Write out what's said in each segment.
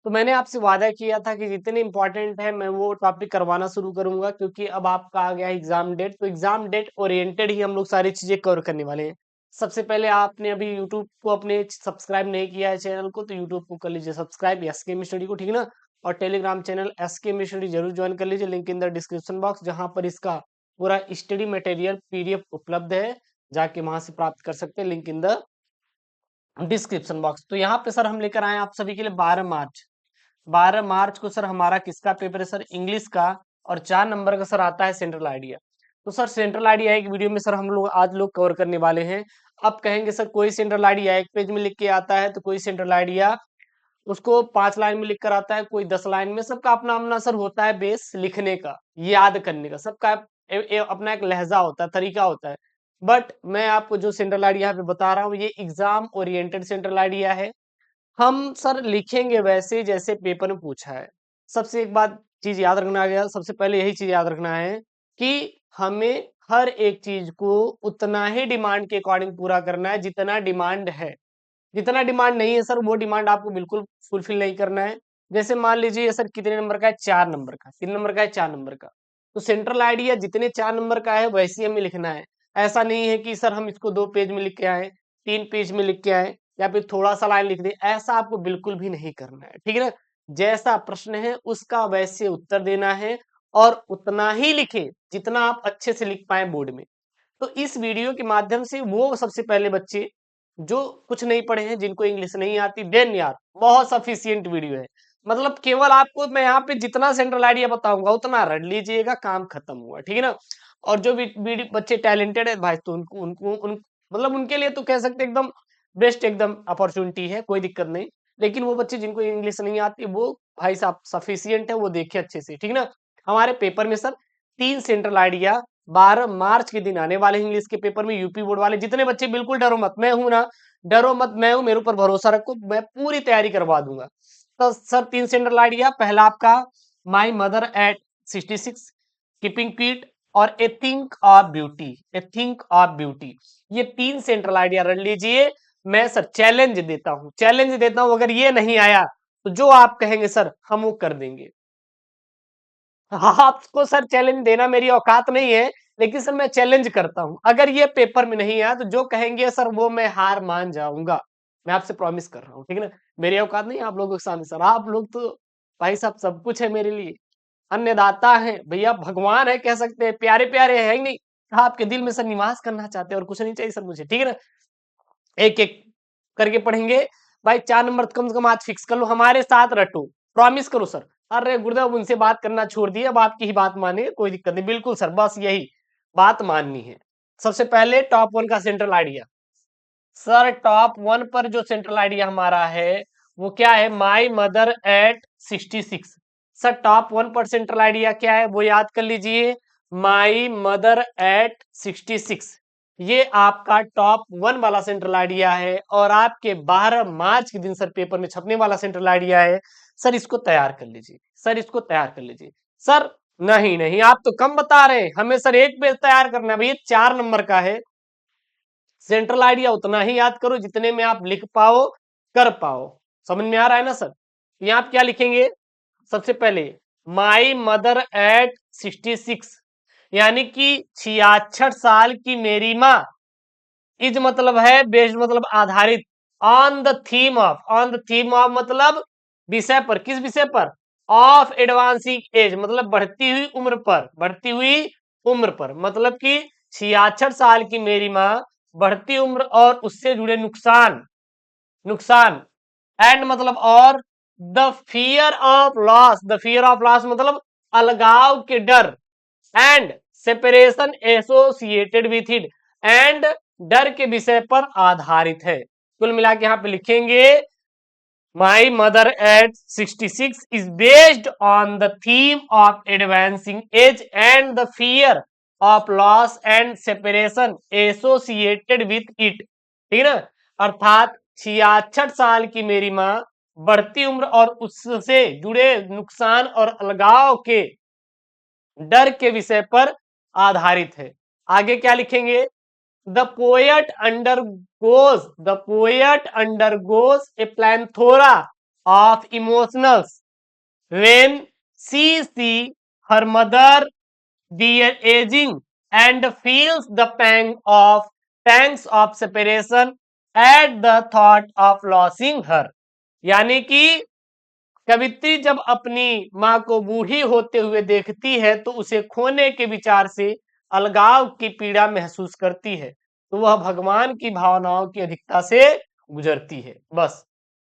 तो मैंने आपसे वादा किया था कि जितने इंपॉर्टेंट है मैं वो टॉपिक करवाना शुरू करूंगा, क्योंकि अब आपका आ गया एग्जाम डेट, तो एग्जाम डेट ओरिएंटेड ही हम लोग सारी चीजें कवर करने वाले हैं। सबसे पहले आपने अभी यूट्यूब को अपने सब्सक्राइब नहीं किया है चैनल को, तो यूट्यूब को कर लीजिए सब्सक्राइब एसके स्टडी को, ठीक ना। और टेलीग्राम चैनल एसके स्टडी जरूर ज्वाइन कर लीजिए, link in the description box, जहां पर इसका पूरा स्टडी मटेरियल पीडीएफ उपलब्ध है, जाके वहां से प्राप्त कर सकते हैं, link in the description box. तो यहाँ पे सर हम लेकर आए हैं आप सभी के लिए 12 मार्च। 12 मार्च को सर हमारा किसका पेपर है सर? इंग्लिश का। और 4 नंबर का सर आता है सेंट्रल आइडिया। तो सर सेंट्रल आइडिया एक वीडियो में सर हम लोग आज लोग कवर करने वाले हैं। अब कहेंगे सर कोई सेंट्रल आइडिया एक पेज में लिख के आता है, तो कोई सेंट्रल आइडिया उसको 5 लाइन में लिख कर आता है, कोई 10 लाइन में। सबका अपना अपना सर होता है बेस लिखने का, याद करने का, सबका अपना एक लहजा होता है, तरीका होता है। बट मैं आपको जो सेंट्रल आइडिया यहाँ पे बता रहा हूँ, ये एग्जाम ओरिएंटेड सेंट्रल आइडिया है। हम सर लिखेंगे वैसे जैसे पेपर में पूछा है। सबसे एक बात चीज याद रखना आ गया, सबसे पहले यही चीज याद रखना है कि हमें हर एक चीज को उतना ही डिमांड के अकॉर्डिंग पूरा करना है जितना डिमांड है। जितना डिमांड नहीं है सर वो डिमांड आपको बिल्कुल फुलफिल नहीं करना है। जैसे मान लीजिए सर कितने नंबर का है? 4 नंबर का। 3 नंबर का है? 4 नंबर का। तो सेंट्रल आइडिया जितने 4 नंबर का है वैसे ही हमें लिखना है। ऐसा नहीं है कि सर हम इसको 2 पेज में लिख के आए, 3 पेज में लिख के आए, या फिर थोड़ा सा लाइन लिख दें। ऐसा आपको बिल्कुल भी नहीं करना है, ठीक है ना। जैसा प्रश्न है उसका वैसे उत्तर देना है, और उतना ही लिखे जितना आप अच्छे से लिख पाए बोर्ड में। तो इस वीडियो के माध्यम से वो सबसे पहले बच्चे जो कुछ नहीं पढ़े हैं, जिनको इंग्लिश नहीं आती, देन यार बहुत सफिशियंट वीडियो है। मतलब केवल आपको मैं यहाँ पे जितना सेंट्रल आइडिया बताऊंगा उतना रट लीजिएगा, काम खत्म हुआ, ठीक है ना। और जो बच्चे टैलेंटेड है भाई, तो उनको उनको उन मतलब उनके लिए तो कह सकते हैं एकदम बेस्ट, एकदम अपॉर्चुनिटी है, कोई दिक्कत नहीं। लेकिन वो बच्चे जिनको इंग्लिश नहीं आती, वो भाई साहब सफिशियंट है, वो देखे अच्छे से, ठीक है ना। हमारे पेपर में सर 3 सेंट्रल आइडिया 12 मार्च के दिन आने वाले हैं। इंग्लिश के पेपर में यूपी बोर्ड वाले जितने बच्चे, बिल्कुल डरो मत, मैं हूं ना, डरो मत, मैं हूं, मेरे ऊपर भरोसा रखो, मैं पूरी तैयारी करवा दूंगा। तो सर 3 सेंट्रल आइडिया, पहला आपका my mother at 66, keeping quiet, और a thing of beauty, a thing of beauty. ये 3 सेंट्रल आइडिया रख लीजिए। मैं सर चैलेंज देता हूं, चैलेंज देता हूं, अगर ये नहीं आया तो जो आप कहेंगे सर हम वो कर देंगे। हाँ, आपको सर चैलेंज देना मेरी औकात नहीं है, लेकिन सर मैं चैलेंज करता हूं, अगर ये पेपर में नहीं आया तो जो कहेंगे सर वो मैं हार मान जाऊंगा। मैं आपसे प्रॉमिस कर रहा हूँ, ठीक है ना। मेरी औकात नहीं है आप लोगों के सामने सर, आप लोग तो भाई साहब सब कुछ है मेरे लिए, अन्नदाता है भैया, भगवान है कह सकते हैं, प्यारे प्यारे है ही नहीं। आपके दिल में सर निवास करना चाहते हैं, और कुछ नहीं चाहिए सर मुझे, ठीक है ना। एक एक करके पढ़ेंगे। भाई 4 नंबर कम से कम आज फिक्स कर लो, हमारे साथ रटो, प्रॉमिस करो सर। अरे गुरुदेव उनसे बात करना छोड़ दिए, अब आपकी ही बात माने, कोई दिक्कत नहीं, बिल्कुल सर, बस यही बात माननी है। सबसे पहले टॉप 1 का सेंट्रल आइडिया। सर टॉप 1 पर जो सेंट्रल आइडिया हमारा है वो क्या है? माई मदर एट 66। सर टॉप 1 पर सेंट्रल आइडिया क्या है वो याद कर लीजिए, माई मदर एट 66। ये आपका टॉप 1 वाला सेंट्रल आइडिया है, और आपके 12 मार्च के दिन सर पेपर में छपने वाला सेंट्रल आइडिया है। सर इसको तैयार कर लीजिए, सर इसको तैयार कर लीजिए। सर नहीं नहीं, आप तो कम बता रहे हैं, हमें सर एक पेज तैयार करना है भैया, 4 नंबर का है। सेंट्रल आइडिया उतना ही याद करो जितने में आप लिख पाओ, कर पाओ। समझ में आ रहा है ना सर? यहाँ आप क्या लिखेंगे? सबसे पहले माई मदर एट 66, यानी कि 66 साल की मेरी माँ। इज मतलब है बेस्ड, मतलब आधारित, on the theme of, on the theme of मतलब विषय पर, किस विषय पर? ऑफ एडवांसिंग एज, मतलब बढ़ती हुई उम्र पर, बढ़ती हुई उम्र पर, मतलब कि 66 साल की मेरी माँ, बढ़ती उम्र और उससे जुड़े नुकसान, नुकसान, एंड मतलब और, the fear of loss, the fear of loss मतलब अलगाव के डर, and separation associated with it, and डर के विषय पर आधारित है। कुल मिला के यहां पे लिखेंगे माई mother at 66 is based on the theme of advancing as and the fear of loss and separation associated with it, ठीक है ना। अर्थात 66 साल की मेरी माँ, बढ़ती उम्र और उससे जुड़े नुकसान और अलगाव के डर के विषय पर आधारित है। आगे क्या लिखेंगे? The poet undergoes a plethora of emotions when she see her mother dear aging and feels the pangs of separation at the thought of losing her। यानी कि कवित्री जब अपनी माँ को बूढ़ी होते हुए देखती है तो उसे खोने के विचार से अलगाव की पीड़ा महसूस करती है, तो वह भगवान की भावनाओं की अधिकता से गुजरती है। बस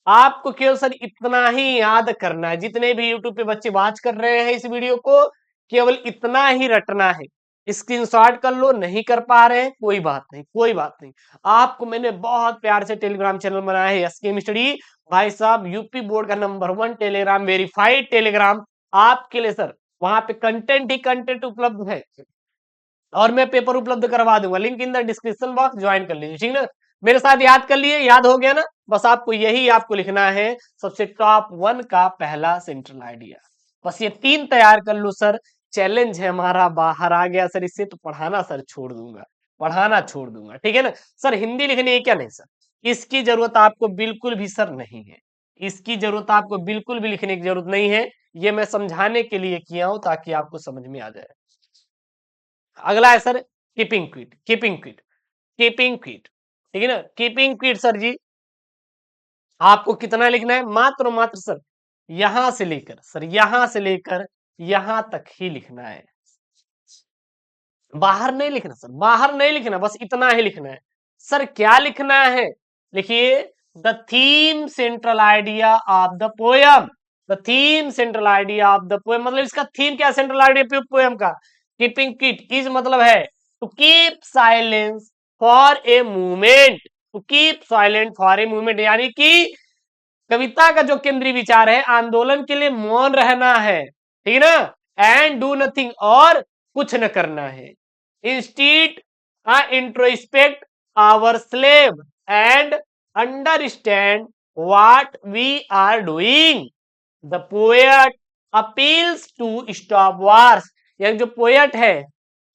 आपको केवल सर इतना ही याद करना है, जितने भी यूट्यूब पे बच्चे वॉच कर रहे हैं इस वीडियो को, केवल इतना ही रटना है। स्क्रीनशॉट कर लो, नहीं कर पा रहे हैं कोई बात नहीं, कोई बात नहीं। आपको मैंने बहुत प्यार से टेलीग्राम चैनल बनाया है एसकेएम स्टडी, भाई साहब यूपी बोर्ड का नंबर 1 टेलीग्राम, वेरीफाइड टेलीग्राम आपके लिए सर। वहां पे कंटेंट ही कंटेंट उपलब्ध है और मैं पेपर उपलब्ध करवा दूंगा, link in the description box, join कर लीजिए, ठीक ना। मेरे साथ याद कर लिए, याद हो गया ना। बस आपको यही आपको लिखना है, सबसे टॉप 1 का पहला सेंट्रल आइडिया। बस ये 3 तैयार कर लो सर, चैलेंज है हमारा बाहर आ गया सर। इससे तो पढ़ाना सर छोड़ दूंगा, पढ़ाना छोड़ दूंगा, ठीक है ना सर। हिंदी लिखनी है क्या? नहीं सर, इसकी जरूरत आपको बिल्कुल भी सर नहीं है, इसकी जरूरत आपको बिल्कुल भी लिखने की जरूरत नहीं है। ये मैं समझाने के लिए किया हूं ताकि आपको समझ में आ जाए। अगला है sir keeping quit, keeping quit, keeping quit, ठीक है ना। कीपिंग क्विट सर जी आपको कितना लिखना है? मात्र मात्र सर यहां से लेकर सर, यहां से लेकर यहां तक ही लिखना है, बाहर नहीं लिखना सर, बाहर नहीं लिखना, बस इतना ही लिखना है। सर क्या लिखना है? लिखिए the theme central idea of the poem, the theme central idea of the poem, मतलब इसका थीम क्या? सेंट्रल आइडिया पोयम का। कीपिंग किट इज मतलब है to keep silence for a movement, to keep silent for a movement, यानी कि कविता का जो केंद्रीय विचार है आंदोलन के लिए मौन रहना है, ठीक है ना। एंड डू नथिंग, और कुछ न करना है। Instead introspect our selves and understand what we are doing. The poet appeals to stop wars, यानी जो पोएट है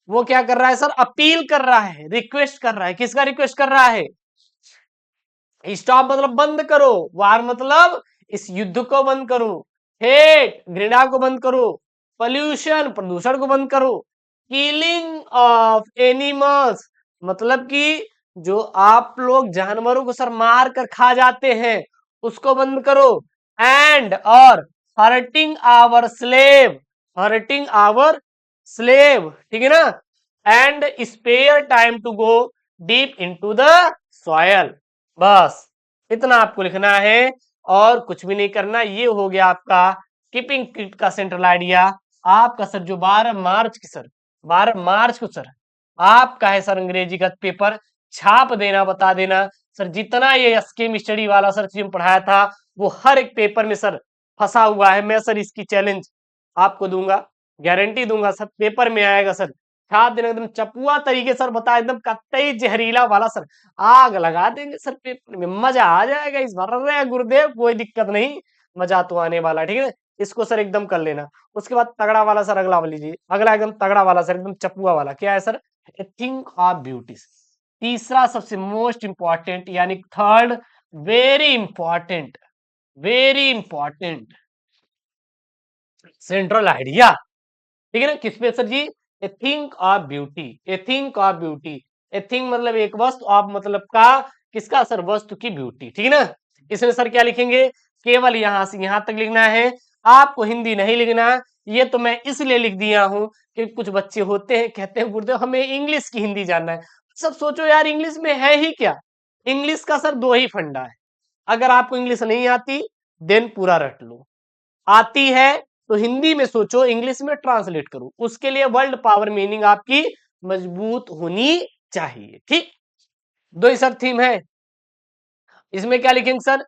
वो क्या कर रहा है सर? अपील कर रहा है, रिक्वेस्ट कर रहा है। किसका रिक्वेस्ट कर रहा है? स्टॉप मतलब बंद करो, वार मतलब इस युद्ध को बंद करो, हेट घृणा को बंद करो, पोल्यूशन प्रदूषण को बंद करो, किलिंग ऑफ एनिमल्स मतलब कि जो आप लोग जानवरों को सर मार कर खा जाते हैं उसको बंद करो, एंड और hurting our selves, hurting our selves, ठीक है ना। And spare time to go deep into the soil. बस इतना आपको लिखना है और कुछ भी नहीं करना। ये हो गया आपका कीपिंग किट का सेंट्रल आइडिया। आपका सर जो 12 मार्च की सर, 12 मार्च को सर आपका है सर अंग्रेजी का पेपर, छाप देना, बता देना सर। जितना ये एसकेएम स्टडी वाला सर चीज पढ़ाया था वो हर एक पेपर में सर फंसा हुआ है। मैं सर इसकी चैलेंज आपको दूंगा, गारंटी दूंगा सर, पेपर में आएगा सर। छाप देना एकदम चपुआ तरीके सर, बता एकदम कतई जहरीला वाला सर, आग लगा देंगे सर पेपर में, मजा आ जाएगा इस बार। अरे गुरुदेव कोई दिक्कत नहीं, मजा तो आने वाला, ठीक है। इसको सर एकदम कर लेना। उसके बाद तगड़ा वाला सर, अगला वाला लीजिए, अगला एकदम तगड़ा वाला सर, एकदम चपुआ वाला। क्या है sir? A thing of beauty. तीसरा सबसे मोस्ट इंपॉर्टेंट, यानी third very important, very important central idea, ठीक है ना। किस पे sir ji? A thing of beauty, a thing of beauty. A thing मतलब एक वस्तु, ऑफ मतलब का, किसका सर? वस्तु की ब्यूटी, ठीक है ना। इसमें सर क्या लिखेंगे? केवल यहां से यहां तक लिखना है, आपको हिंदी नहीं लिखना। ये तो मैं इसलिए लिख दिया हूं कि कुछ बच्चे होते हैं कहते हैं गुरुदेव हमें इंग्लिश की हिंदी जानना है। सब सोचो यार इंग्लिश में है ही क्या? इंग्लिश का सर 2 ही फंडा है। अगर आपको इंग्लिश नहीं आती देन पूरा रट लो, आती है तो हिंदी में सोचो, इंग्लिश में ट्रांसलेट करो। उसके लिए वर्ल्ड पावर मीनिंग आपकी मजबूत होनी चाहिए, ठीक। 2 ही सर थीम है। इसमें क्या लिखेंगे sir?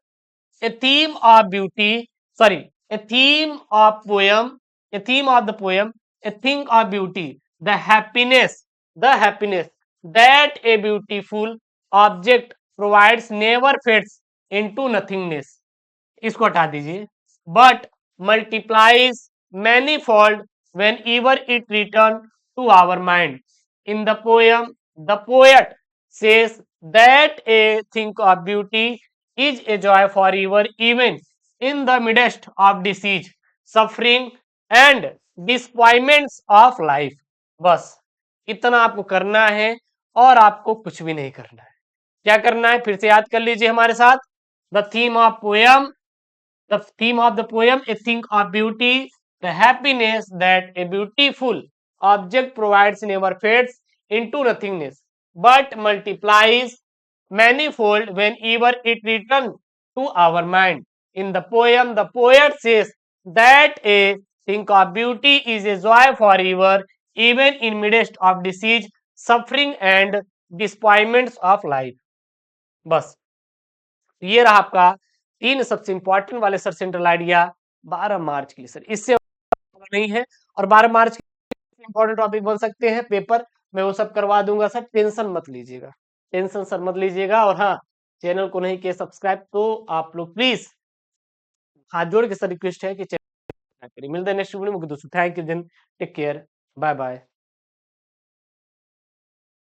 A theme of beauty, sorry, A theme of poem, A theme of the poem, a thing of beauty, the happiness that a beautiful object provides never fades into nothingness. इसको हटा दीजिए, but multiplies manifold whenever it return to our mind. In the poem, the poet says that a thing of beauty is a joy forever, even in the midst of disease, suffering and disappointments of life. बस इतना आपको करना है और आपको कुछ भी नहीं करना है। क्या करना है फिर से याद कर लीजिए हमारे साथ। The theme of poem, the theme of the poem, A thing of beauty, the happiness that a beautiful object provides never fades into nothingness but multiplies manifold whenever it returns to our mind. In the poem, the poet says that a thing of beauty is a joy forever, even in midst of disease, suffering and disappointments of life. बस ये रहा आपका 3 सबसे important वाले sir central idea 12 मार्च के लिए। Sir इससे नहीं है, और 12 मार्च के इंपॉर्टेंट टॉपिक बन सकते हैं पेपर, मैं वो सब करवा दूंगा सर, टेंशन मत लीजिएगा, टेंशन सर मत लीजिएगा। और हाँ, चैनल को नहीं किया सब्सक्राइब तो आप लोग प्लीज हाथ जोड़ के सर रिक्वेस्ट है कि चैनल सब्सक्राइब करिए। मिलते हैं नेक्स्ट वीडियो में दोस्तों। Thank you, then take care, bye bye.